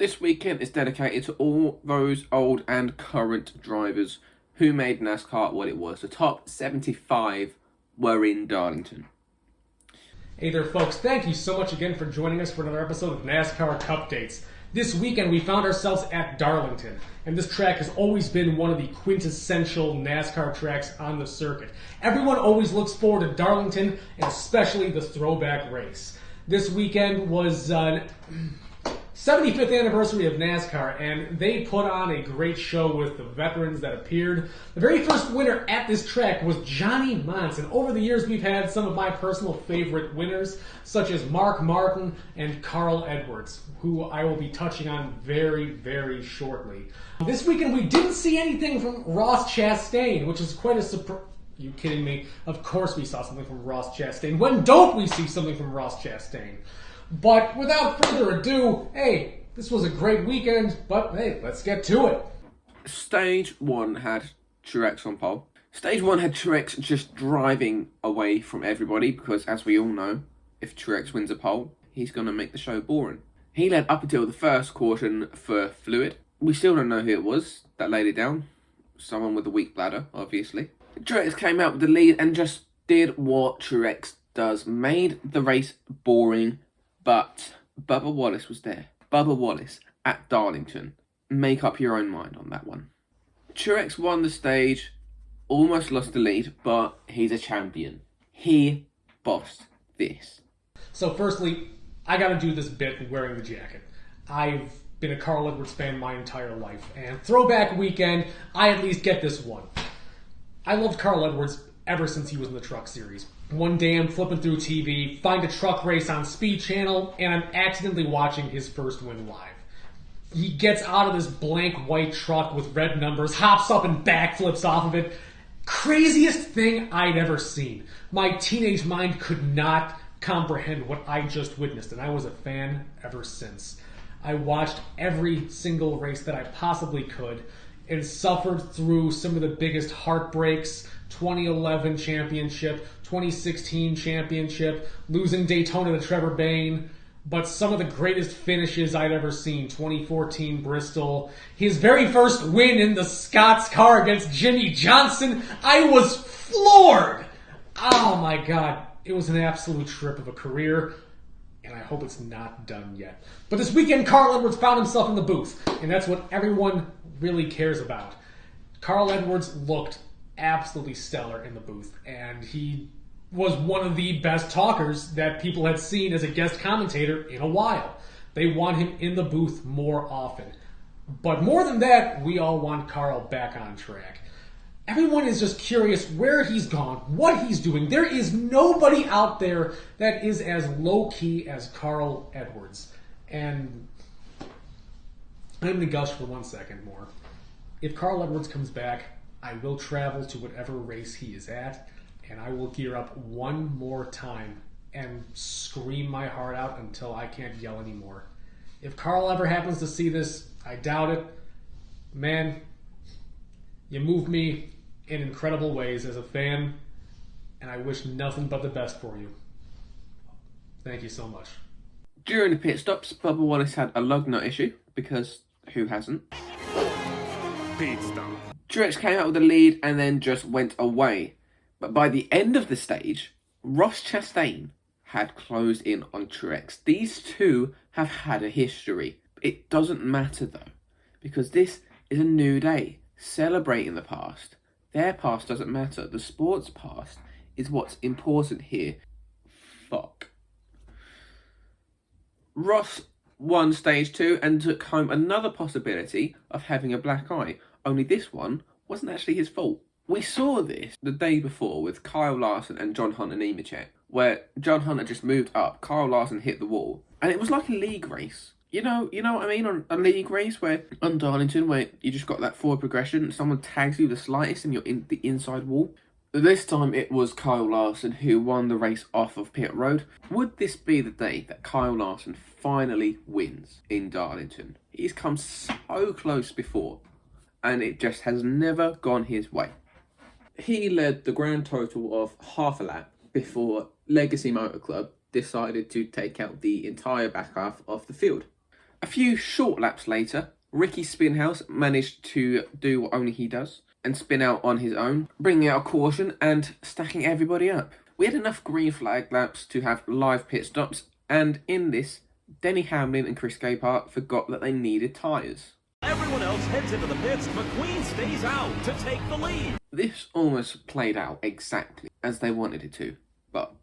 This weekend is dedicated to all those old and current drivers who made NASCAR what it was. The top 75 were in Darlington. Hey there, folks. Thank you so much again for joining us for another episode of NASCAR Cup Dates. This weekend, we found ourselves at Darlington, and this track has always been one of the quintessential NASCAR tracks on the circuit. Everyone always looks forward to Darlington, and especially the throwback race. This weekend was 75th anniversary of NASCAR, and they put on a great show with the veterans that appeared. The very first winner at this track was Johnny Mons, and over the years we've had some of my personal favorite winners, such as Mark Martin and Carl Edwards, who I will be touching on very, very shortly. This weekend we didn't see anything from Ross Chastain, which is quite a surprise. You kidding me? Of course we saw something from Ross Chastain. When don't we see something from Ross Chastain? But without further ado, hey, this was a great weekend, but hey, let's get to it. Stage 1 had Truex on pole. Stage 1 had Truex just driving away from everybody because, as we all know, if Truex wins a pole, he's going to make the show boring. He led up until the first caution for fluid. We still don't know who it was that laid it down. Someone with a weak bladder, obviously. Truex came out with the lead and just did what Truex does. Made the race boring. But Bubba Wallace was there. Bubba Wallace at Darlington. Make up your own mind on that one. Truex won the stage, almost lost the lead, but he's a champion. He bossed this. So firstly, I gotta do this bit wearing the jacket. I've been a Carl Edwards fan my entire life, and throwback weekend, I at least get this one. I loved Carl Edwards ever since he was in the Truck Series. One day I'm flipping through TV, find a truck race on Speed Channel, and I'm accidentally watching his first win live. He gets out of this blank white truck with red numbers, hops up and backflips off of it. Craziest thing I'd ever seen. My teenage mind could not comprehend what I just witnessed, and I was a fan ever since. I watched every single race that I possibly could and suffered through some of the biggest heartbreaks. 2011 championship, 2016 championship, losing Daytona to Trevor Bayne, but some of the greatest finishes I'd ever seen. 2014 Bristol, his very first win in the Scott's car against Jimmy Johnson. I was floored. Oh my God, it was an absolute trip of a career, and I hope it's not done yet. But this weekend, Carl Edwards found himself in the booth, and that's what everyone really cares about. Carl Edwards looked absolutely stellar in the booth, and he was one of the best talkers that people had seen as a guest commentator in a while. They want him in the booth more often. But more than that, we all want Carl back on track. Everyone is just curious where he's gone, what he's doing. There is nobody out there that is as low-key as Carl Edwards. And I'm going to gush for 1 second more. If Carl Edwards comes back, I will travel to whatever race he is at, and I will gear up one more time and scream my heart out until I can't yell anymore. If Carl ever happens to see this, I doubt it. Man, you move me in incredible ways as a fan, and I wish nothing but the best for you. Thank you so much. During the pit stops, Bubba Wallace had a lug nut issue, because who hasn't? Pit stop. Truex came out with the lead and then just went away. But by the end of the stage, Ross Chastain had closed in on Truex. These two have had a history. It doesn't matter though, because this is a new day, celebrating the past. Their past doesn't matter. The sport's past is what's important here. Fuck. Ross won stage 2 and took home another possibility of having a black eye. Only this one wasn't actually his fault. We saw this the day before with Kyle Larson and John Hunter Nemechek, where John Hunter just moved up, Kyle Larson hit the wall, and it was like a league race. You know what I mean? On a league race where on Darlington, where you just got that forward progression, someone tags you the slightest and you're in the inside wall. This time it was Kyle Larson who won the race off of pit road. Would this be the day that Kyle Larson finally wins in Darlington? He's come so close before, and it just has never gone his way. He led the grand total of half a lap before Legacy Motor Club decided to take out the entire back half of the field. A few short laps later, Ricky Spinhouse managed to do what only he does and spin out on his own, bringing out a caution and stacking everybody up. We had enough green flag laps to have live pit stops, and in this, Denny Hamlin and Chris Gabehart forgot that they needed tyres. Everyone else heads into the pits. McQueen stays out to take the lead. This almost played out exactly as they wanted it to, but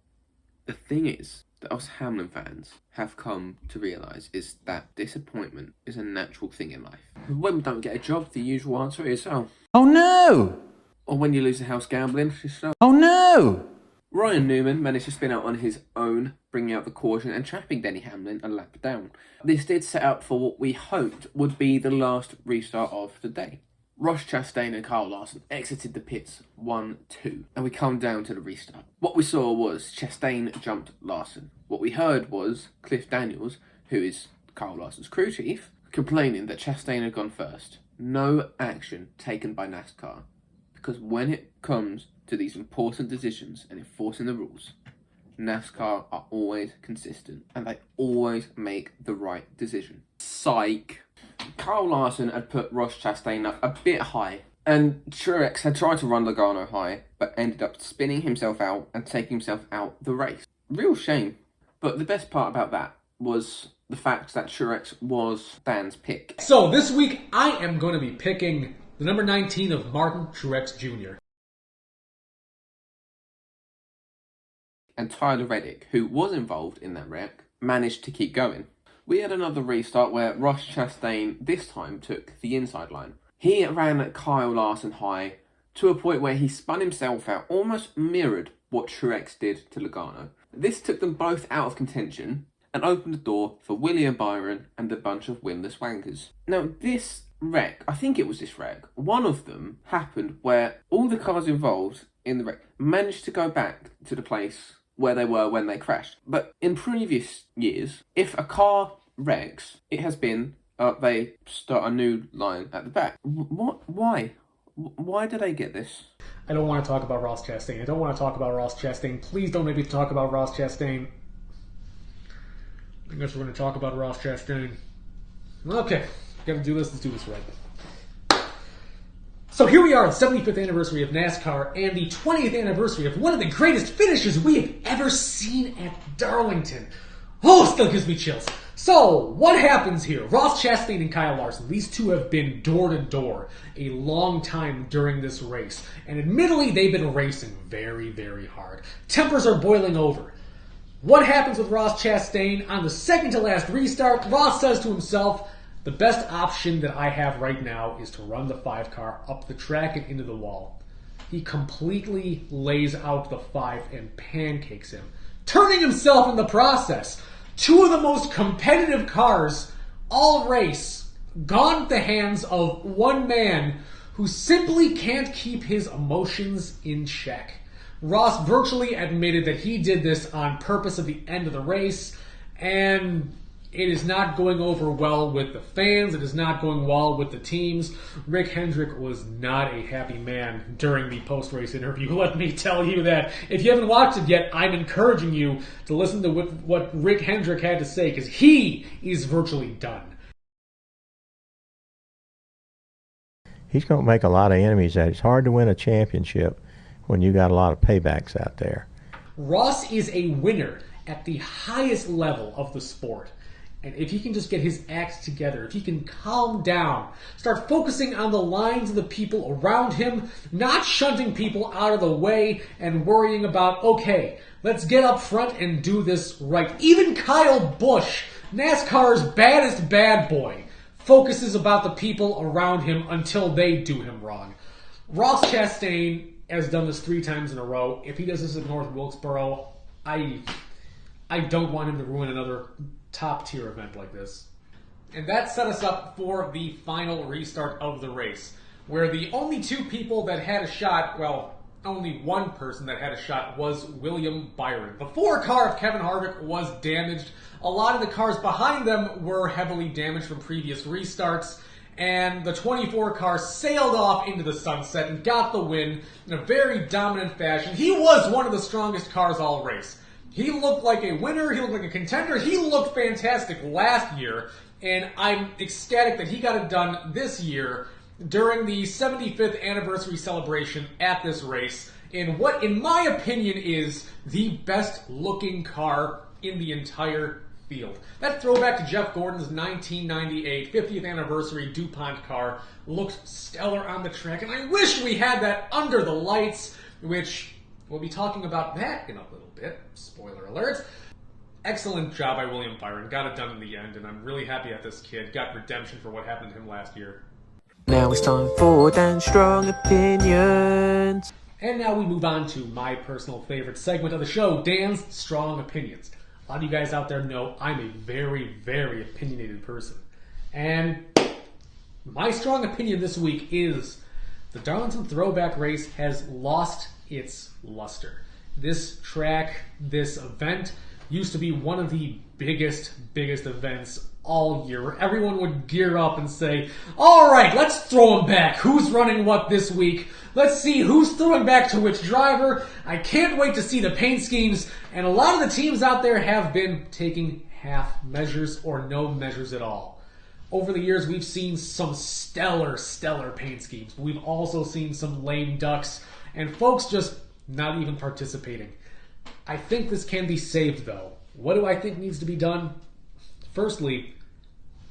the thing is that us Hamlin fans have come to realise is that disappointment is a natural thing in life. When we don't get a job, the usual answer is, oh no! Or when you lose the house gambling, it's oh no! Ryan Newman managed to spin out on his own, bringing out the caution and trapping Denny Hamlin a lap down. This did set up for what we hoped would be the last restart of the day. Ross Chastain and Kyle Larson exited the pits 1-2, and we come down to the restart. What we saw was Chastain jumped Larson. What we heard was Cliff Daniels, who is Kyle Larson's crew chief, complaining that Chastain had gone first. No action taken by NASCAR, because when it comes to these important decisions and enforcing the rules, NASCAR are always consistent and they always make the right decision. Psych. Kyle Larson had put Ross Chastain up a bit high, and Truex had tried to run Logano high, but ended up spinning himself out and taking himself out the race. Real shame. But the best part about that was the fact that Truex was Dan's pick. So this week, I am going to be picking the number 19 of Martin Truex Jr. And Tyler Reddick, who was involved in that wreck, managed to keep going. We had another restart where Ross Chastain this time took the inside line. He ran Kyle Larson high to a point where he spun himself out, almost mirrored what Truex did to Logano. This took them both out of contention and opened the door for William Byron and a bunch of winless wankers. Now this wreck, I think it was this wreck, one of them happened where all the cars involved in the wreck managed to go back to the place where they were when they crashed. But in previous years, if a car wrecks, it has been they start a new line at the back. What? Why? Why do they get this? I don't want to talk about Ross Chastain. I don't want to talk about Ross Chastain. Please don't make me talk about Ross Chastain. I guess we're going to talk about Ross Chastain. Okay, gotta do this. Let's do this right. So here we are, the 75th anniversary of NASCAR and the 20th anniversary of one of the greatest finishes we have ever seen at Darlington. Oh, it still gives me chills. So, what happens here? Ross Chastain and Kyle Larson, these two have been door to door a long time during this race. And admittedly, they've been racing very, very hard. Tempers are boiling over. What happens with Ross Chastain? On the second to last restart, Ross says to himself, the best option that I have right now is to run the 5 car up the track and into the wall. He completely lays out the 5 and pancakes him, turning himself in the process. 2 of the most competitive cars all race gone at the hands of one man who simply can't keep his emotions in check. Ross virtually admitted that he did this on purpose at the end of the race, and it is not going over well with the fans. It is not going well with the teams. Rick Hendrick was not a happy man during the post-race interview. Let me tell you that. If you haven't watched it yet, I'm encouraging you to listen to what Rick Hendrick had to say, because he is virtually done. He's going to make a lot of enemies. It's hard to win a championship when you got a lot of paybacks out there. Ross is a winner at the highest level of the sport. And if he can just get his act together, if he can calm down, start focusing on the lines of the people around him, not shunting people out of the way and worrying about, okay, let's get up front and do this right. Even Kyle Busch, NASCAR's baddest bad boy, focuses about the people around him until they do him wrong. Ross Chastain has done this 3 times in a row. If he does this at North Wilkesboro, I don't want him to ruin another top-tier event like this. And that set us up for the final restart of the race, where the only 2 people that had a shot, well, only one person that had a shot was William Byron. The 4 car of Kevin Harvick was damaged. A lot of the cars behind them were heavily damaged from previous restarts, and the 24 car sailed off into the sunset and got the win in a very dominant fashion. He was one of the strongest cars all race. He looked like a winner. He looked like a contender. He looked fantastic last year. and I'm ecstatic that he got it done this year during the 75th anniversary celebration at this race in what, in my opinion, is the best looking car in the entire field. That throwback to Jeff Gordon's 1998 50th anniversary DuPont car looked stellar on the track, and I wish we had that under the lights, which we'll be talking about that in a little bit. Spoiler alert. Excellent job by William Byron. Got it done in the end, and I'm really happy that this kid got redemption for what happened to him last year. Now it's time for Dan's Strong Opinions. And now we move on to my personal favorite segment of the show, Dan's Strong Opinions. A lot of you guys out there know I'm a very, very opinionated person. And my strong opinion this week is the Darlington Throwback Race has lost its luster. This track, this event, used to be one of the biggest events all year, where everyone would gear up and say, all right, let's throw them back. Who's running what this week? Let's see who's throwing back to which driver. I can't wait to see the paint schemes. And a lot of the teams out there have been taking half measures or no measures at all. Over the years, we've seen some stellar paint schemes. But we've also seen some lame ducks and folks just not even participating. I think this can be saved, though. What do I think needs to be done? Firstly,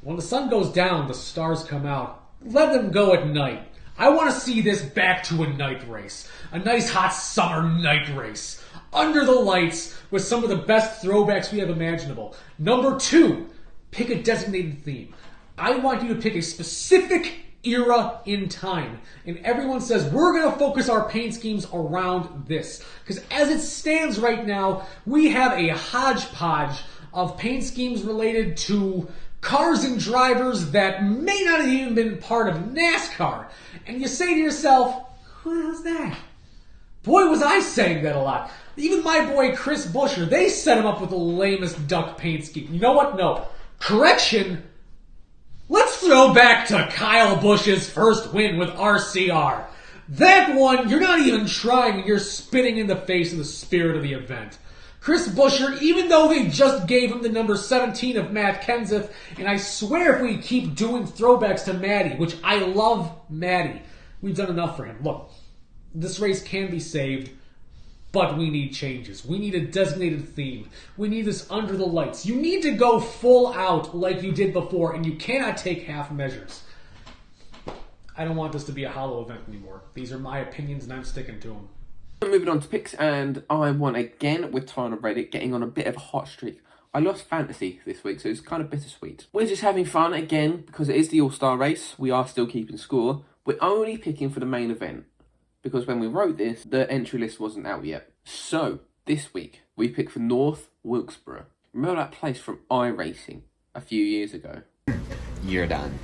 when the sun goes down, the stars come out. Let them go at night. I want to see this back to a night race. A nice hot summer night race. Under the lights with some of the best throwbacks we have imaginable. Number 2, pick a designated theme. I want you to pick a specific era in time. And everyone says, we're going to focus our paint schemes around this. Because as it stands right now, we have a hodgepodge of paint schemes related to cars and drivers that may not have even been part of NASCAR. And you say to yourself, who the hell's that? Boy, was I saying that a lot. Even my boy Chris Buescher, they set him up with the lamest duck paint scheme. You know what? No. Correction. Let's throw back to Kyle Busch's first win with RCR. That one, you're not even trying, you're spitting in the face of the spirit of the event. Chris Buescher, even though they just gave him the number 17 of Matt Kenseth, and I swear if we keep doing throwbacks to Maddie, which I love Maddie, we've done enough for him. Look, this race can be saved, but we need changes. We need a designated theme. We need this under the lights. You need to go full out like you did before, and you cannot take half measures. I don't want this to be a hollow event anymore. These are my opinions, and I'm sticking to them. Moving on to picks, and I won again with Tyler Reddick getting on a bit of a hot streak. I lost fantasy this week, so it's kind of bittersweet. We're just having fun again because it is the All-Star race. We are still keeping score. We're only picking for the main event because when we wrote this, the entry list wasn't out yet. So this week we picked for North Wilkesboro. Remember that place from iRacing a few years ago? You're done.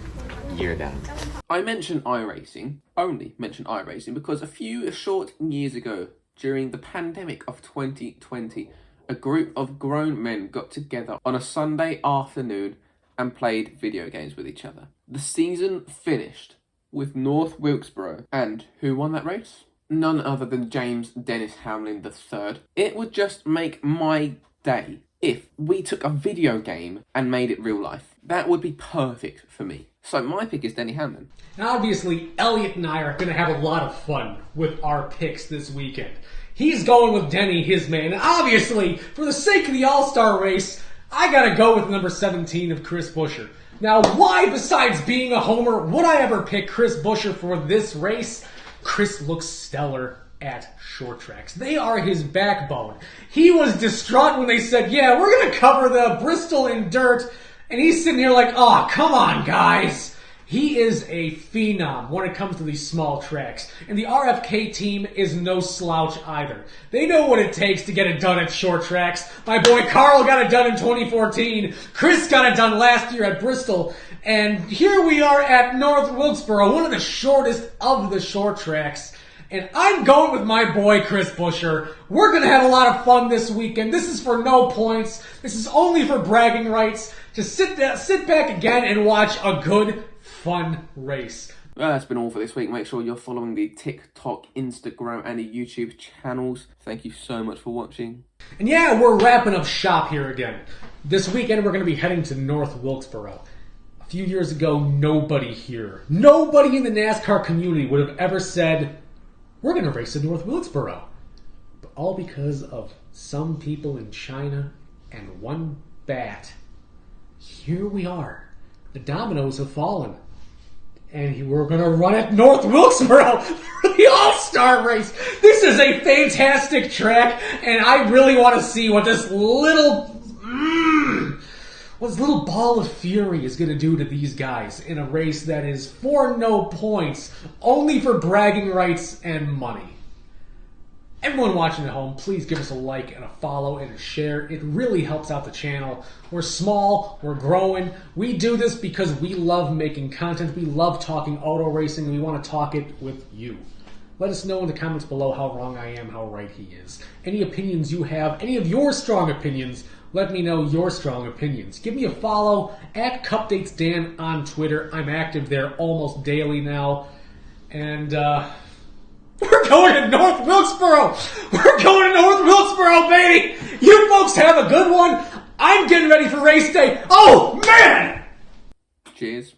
I mention iRacing, only mention iRacing, because a few short years ago, during the pandemic of 2020, a group of grown men got together on a Sunday afternoon and played video games with each other. The season finished with North Wilkesboro, and who won that race? None other than James Dennis Hamlin III. It would just make my day if we took a video game and made it real life. That would be perfect for me. So my pick is Denny Hamlin. And obviously, Elliot and I are going to have a lot of fun with our picks this weekend. He's going with Denny, his man. And obviously, for the sake of the All-Star race, I got to go with number 17 of Chris Buescher. Now, why, besides being a homer, would I ever pick Chris Buescher for this race? Chris looks stellar at short tracks. They are his backbone. He was distraught when they said, yeah, we're going to cover the Bristol in dirt. And he's sitting here like, oh, come on, guys. He is a phenom when it comes to these small tracks. And the RFK team is no slouch either. They know what it takes to get it done at short tracks. My boy Carl got it done in 2014. Chris got it done last year at Bristol. And here we are at North Wilkesboro, one of the shortest of the short tracks. And I'm going with my boy Chris Buescher. We're going to have a lot of fun this weekend. This is for no points. This is only for bragging rights. To sit back again and watch a good, fun race. Well, that's been all for this week. Make sure you're following the TikTok, Instagram, and the YouTube channels. Thank you so much for watching. And yeah, we're wrapping up shop here again. This weekend we're going to be heading to North Wilkesboro. few years ago, nobody here, nobody in the NASCAR community would have ever said, we're going to race in North Wilkesboro. But all because of some people in China and one bat. Here we are. The dominoes have fallen. And we're going to run at North Wilkesboro for the All-Star race. This is a fantastic track, and I really want to see what this little ball of fury is going to do to these guys in a race that is for no points, only for bragging rights and money. Everyone watching at home, please give us a like and a follow and a share. It really helps out the channel. We're small, we're growing. We do this because we love making content. We love talking auto racing, and we want to talk it with you. Let us know in the comments below how wrong I am, how right he is. Any opinions you have, any of your strong opinions, let me know your strong opinions. Give me a follow at CupDatesDan on Twitter. I'm active there almost daily now. And, we're going to North Wilkesboro! We're going to North Wilkesboro, baby! You folks have a good one. I'm getting ready for race day. Oh, man! Cheers.